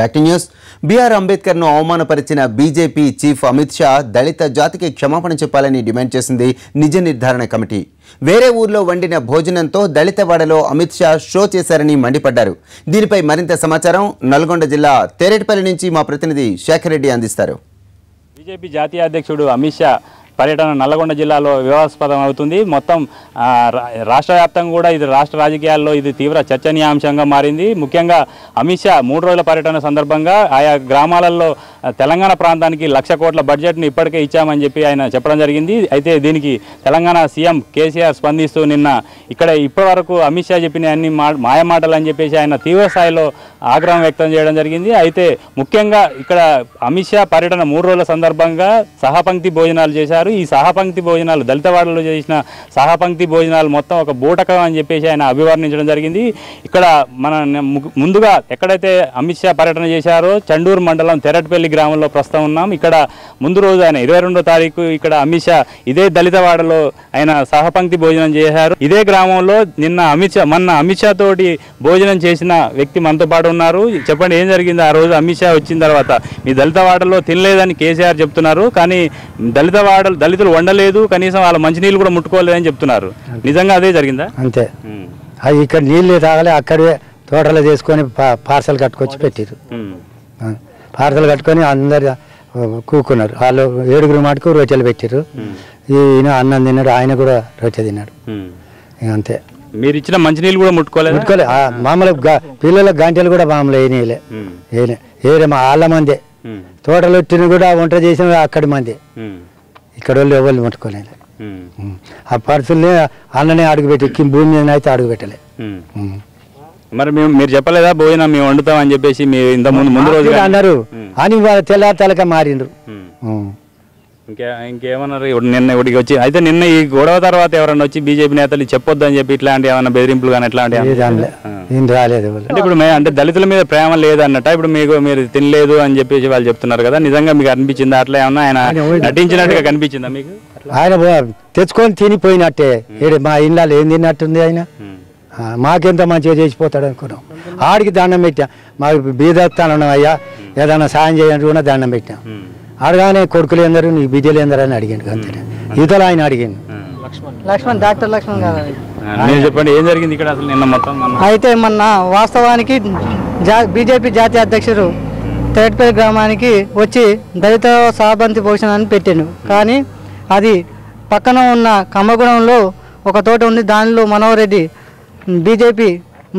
Back to news. B అంబేద్కర్ను అవమానపరిచిన BJP chief Amit Shah దళిత జాతికి క్షమాపణ చెప్పాలని డిమాండ్ చేసింది నిజ నిర్ధారణ కమిటీ. వేరే ఊర్లో వండిన భోజనంతో దళితవాడలో అమిత్ షా షో చేశారని మండిపడ్డారు. దీనిపై మరింత సమాచారం నల్గొండ జిల్లా తేరెటిపల్లి నుంచి మా ప్రతినిధి శేఖర్ రెడ్డి అందిస్తారు. బీజేపీ జాతీయ అధ్యక్షుడు అమిత్ షా పర్యటన నల్గొండ జిల్లాలో వివాదాస్పదం అవుతుంది. మొత్తం రాష్ట్ర వ్యాప్తంగా కూడా ఇది రాష్ట్ర రాజకీయాల్లో ఇది తీవ్ర చర్చనీయాంశంగా మారింది. ముఖ్యంగా అమిత్ షా 3 రోజుల పర్యటన సందర్భంగా ఆయా గ్రామాలలో తెలంగాణ ప్రాంతానికి 1,00,000 కోట్ల బడ్జెట్ను ఇప్పటికే ఇచ్చామని చెప్పి ఆయన చెప్పడం జరిగింది. అయితే దీనికి తెలంగాణ సీఎం కేసీఆర్ స్పందిస్తూ నిన్న ఇక్కడ ఇప్పటివరకు అమిత్ షా చెప్పిన అన్ని మాయమాటలు అని చెప్పేసి ఆయన తీవ్ర స్థాయిలో ఆగ్రహం వ్యక్తం చేయడం జరిగింది. అయితే ముఖ్యంగా ఇక్కడ అమిత్ షా పర్యటన 3 రోజుల సందర్భంగా సహపంక్తి భోజనాలు చేశారు. ఈ సహపంక్తి భోజనాలు దళితవాడలో చేసిన సహపంక్తి భోజనాలు మొత్తం ఒక బూటకం అని చెప్పేసి ఆయన అభివర్ణించడం జరిగింది. ఇక్కడ మన ముందుగా ఎక్కడైతే అమిత్ షా పర్యటన చేశారో చండూరు మండలం తెరటిపల్లి గ్రామంలో ప్రస్తుతం ఉన్నాం. ఇక్కడ ముందు రోజు ఆయన 22వ తారీఖు ఇక్కడ అమిత్ షా ఇదే దళితవాడలో ఆయన సహపంక్తి భోజనం చేశారు. ఇదే గ్రామంలో నిన్న అమిత్ షా తోటి భోజనం చేసిన వ్యక్తి మనతో పాటు ఉన్నారు. చెప్పండి, ఏం జరిగింది ఆ రోజు అమిత్ షా వచ్చిన తర్వాత? మీ దళితవాడలో తినలేదని కేసీఆర్ చెప్తున్నారు, కానీ దళితులు వండలేదు, కనీసం వాళ్ళ మంచినీళ్ళు కూడా ముట్టుకోలేదని చెప్తున్నారు. నిజంగా అదే జరిగిందా? అంతే. అది ఇక్కడ నీళ్ళు తాగలే, అక్కడే తోటలో చేసుకొని పార్సల్ కట్టుకొచ్చి పెట్టారు. పార్సల్ కట్టుకొని అందరు కూకున్నారు. వాళ్ళు 7 మటుకు రొట్టెలు పెట్టారు. ఈయన అన్నం తిన్నాడు, ఆయన కూడా రొట్టె తిన్నాడు. అంతే. మీరు ఇచ్చిన మంచినీళ్ళు కూడా ముట్టుకోలే. మామూలు పిల్లల గంటలు కూడా మామూలు ఏనే మా వాళ్ళ మందే. తోటలు వచ్చిన కూడా వంట చేసిన అక్కడి మంది, ఇక్కడ వాళ్ళు ఎవరు ముట్టుకోలేదు. ఆ పర్సుల్ని అన్ననే అడుగుపెట్టి భూమి మీద అయితే అడుగు పెట్టలే. మరి మీరు చెప్పలేదా భోజనం మేము వండుతామని చెప్పేసి? మీరు ఇంత ముందు రోజు అన్నారు అని తెల్లారి తలక మారిండ్రు. ఇంకేమన్నారు నిన్న ఇక్కడికి వచ్చి? అయితే నిన్న ఈ గొడవ తర్వాత ఎవరన్నా వచ్చి బీజేపీ నేతలు చెప్పొద్దు అని చెప్పి ఇట్లాంటి ఏమన్నా బెదిరింపులు కానీ ఎట్లాంటి రాలేదు? అంటే ఇప్పుడు అంటే దళితుల మీద ప్రేమ లేదన్నట్ట ఇప్పుడు మీరు తినలేదు అని చెప్పేసి వాళ్ళు చెప్తున్నారు కదా, నిజంగా మీకు అనిపించిందా? అట్లా ఏమన్నా ఆయన నటించినట్టుగా కనిపించిందా మీకు? ఆయన తెచ్చుకొని తినిపోయినట్టే. మా ఇళ్ళలో ఏం తిన్నట్టుంది ఆయన. మాకెంత మంచిగా చేసిపోతాడు అనుకున్నాం. ఆడికి దండం పెట్టాం. మాకు బీదత్తాను అయ్యా, ఏదైనా సాయం చేయండి కూడా దండం పెట్టాం. అడగానే కొడుకులు ఎందరు, నీ బిడ్డలు ఎందరు అని అడిగాడు. అంతే. ఇతలు ఆయన అడిగాను. లక్ష్మణ్, డాక్టర్ లక్ష్మణ్ గారు. చెప్పండి, ఏం జరిగింది ఇక్కడ అసలు నిన్న మొత్తం? అయితే మొన్న వాస్తవానికి బీజేపీ జాతీయ అధ్యక్షుడు తేటపల్లి గ్రామానికి వచ్చి దళిత సహపంక్తి భోజనాన్ని పెట్టాను. కానీ అది పక్కన ఉన్న కమ్మగూడెంలో ఒక తోట ఉంది. దానిలో మనోహర్ రెడ్డి బీజేపీ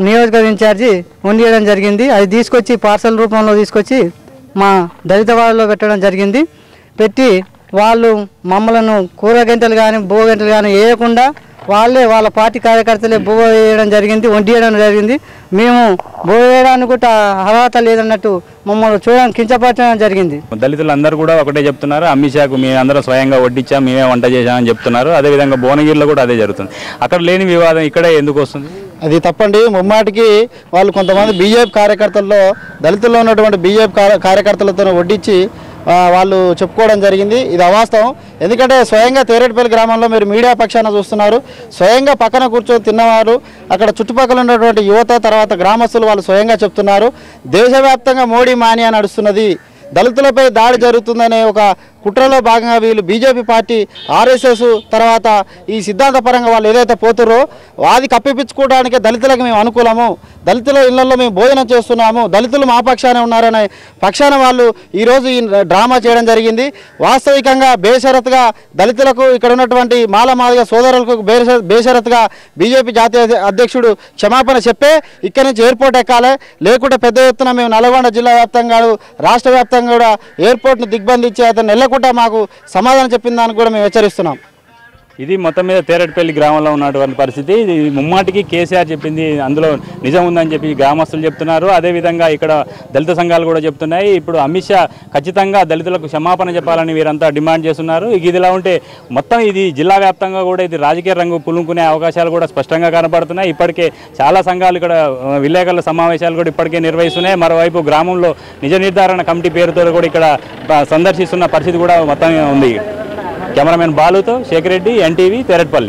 నియోజకవర్గ ఇన్ఛార్జి వండియడం జరిగింది. అది తీసుకొచ్చి పార్సల్ రూపంలో తీసుకొచ్చి మా దళితవాడలో పెట్టడం జరిగింది. పెట్టి వాళ్ళు మమ్మలను కూర గంటలు కానీ బువ్వ గంటలు కానీ వేయకుండా వాళ్ళ పార్టీ కార్యకర్తలే బువ్వ వేయడం జరిగింది, వండియడం జరిగింది. మేము బువ్వ వేయడానికి కూడా అర్హత లేదన్నట్టు మమ్మల్ని చూడడానికి కించపరచడం జరిగింది. దళితులందరూ కూడా ఒకటే చెప్తున్నారు, అమిత్ షాకు మేము అందరం స్వయంగా వడ్డించాం, మేమే వంట చేశామని చెప్తున్నారు. అదేవిధంగా భువనగిరిలో కూడా అదే జరుగుతుంది. అక్కడ లేని వివాదం ఇక్కడే ఎందుకు వస్తుంది? అది తప్పండి. ముమ్మాటికి వాళ్ళు కొంతమంది బీజేపీ కార్యకర్తల్లో దళితుల్లో ఉన్నటువంటి బీజేపీ కార్యకర్తలతో వడ్డించి వాళ్ళు చెప్పుకోవడం జరిగింది. ఇది అవాస్తవం. ఎందుకంటే స్వయంగా తేరేటిపల్లి గ్రామంలో మీరు మీడియా పక్షాన చూస్తున్నారు. స్వయంగా పక్కన కూర్చొని తిన్నవారు, అక్కడ చుట్టుపక్కల ఉన్నటువంటి యువత, తర్వాత గ్రామస్తులు వాళ్ళు స్వయంగా చెప్తున్నారు. దేశవ్యాప్తంగా మోడీ మానియా నడుస్తున్నది, దళితులపై దాడి జరుగుతుందనే ఒక కుట్రలో భాగంగా వీళ్ళు బీజేపీ పార్టీ, ఆర్ఎస్ఎస్, తర్వాత ఈ సిద్ధాంతపరంగా వాళ్ళు ఏదైతే పోతుర్రో అది కప్పిపించుకోవడానికి దళితులకు మేము అనుకూలము, దళితుల ఇళ్లలో మేము భోజనం చేస్తున్నాము, దళితులు మా పక్షానే ఉన్నారనే పక్షాన వాళ్ళు ఈరోజు ఈ డ్రామా చేయడం జరిగింది. వాస్తవికంగా బేషరత్గా దళితులకు, ఇక్కడ ఉన్నటువంటి మాలమాదిగ సోదరులకు బేషరత్గా బీజేపీ జాతీయ అధ్యక్షుడు క్షమాపణ చెప్పే ఇక్కడి నుంచి ఎయిర్పోర్ట్ ఎక్కాలి. లేకుంటే పెద్ద ఎత్తున మేము నల్గొండ జిల్లా వ్యాప్తంగా, రాష్ట్ర వ్యాప్తంగా కూడా ఎయిర్పోర్ట్ను దిగ్బంధించి అతను నెల్లకుండా మాకు సమాధానం చెప్పిన దానికి కూడా మేము హెచ్చరిస్తున్నాం. ఇది మొత్తం మీద తేరెటిపల్లి గ్రామంలో ఉన్నటువంటి పరిస్థితి. ఇది ముమ్మాటికి కేసీఆర్ చెప్పింది అందులో నిజం ఉందని చెప్పి గ్రామస్తులు చెప్తున్నారు. అదేవిధంగా ఇక్కడ దళిత సంఘాలు కూడా చెప్తున్నాయి. ఇప్పుడు అమిత్ షా ఖచ్చితంగా దళితులకు క్షమాపణ చెప్పాలని వీరంతా డిమాండ్ చేస్తున్నారు. ఇదిలా ఉంటే మొత్తం ఇది జిల్లా వ్యాప్తంగా కూడా ఇది రాజకీయ రంగు పులుముకునే అవకాశాలు కూడా స్పష్టంగా కనబడుతున్నాయి. ఇప్పటికే చాలా సంఘాలు ఇక్కడ విలేకరుల సమావేశాలు కూడా ఇప్పటికే నిర్వహిస్తున్నాయి. మరోవైపు గ్రామంలో నిజ నిర్ధారణ కమిటీ పేరుతో కూడా ఇక్కడ సందర్శిస్తున్న పరిస్థితి కూడా మొత్తం ఉంది. కెమెరామెన్ బాలుతో శేఖర్ రెడ్డి, ఎన్టీవీ, తేరెటిపల్లి.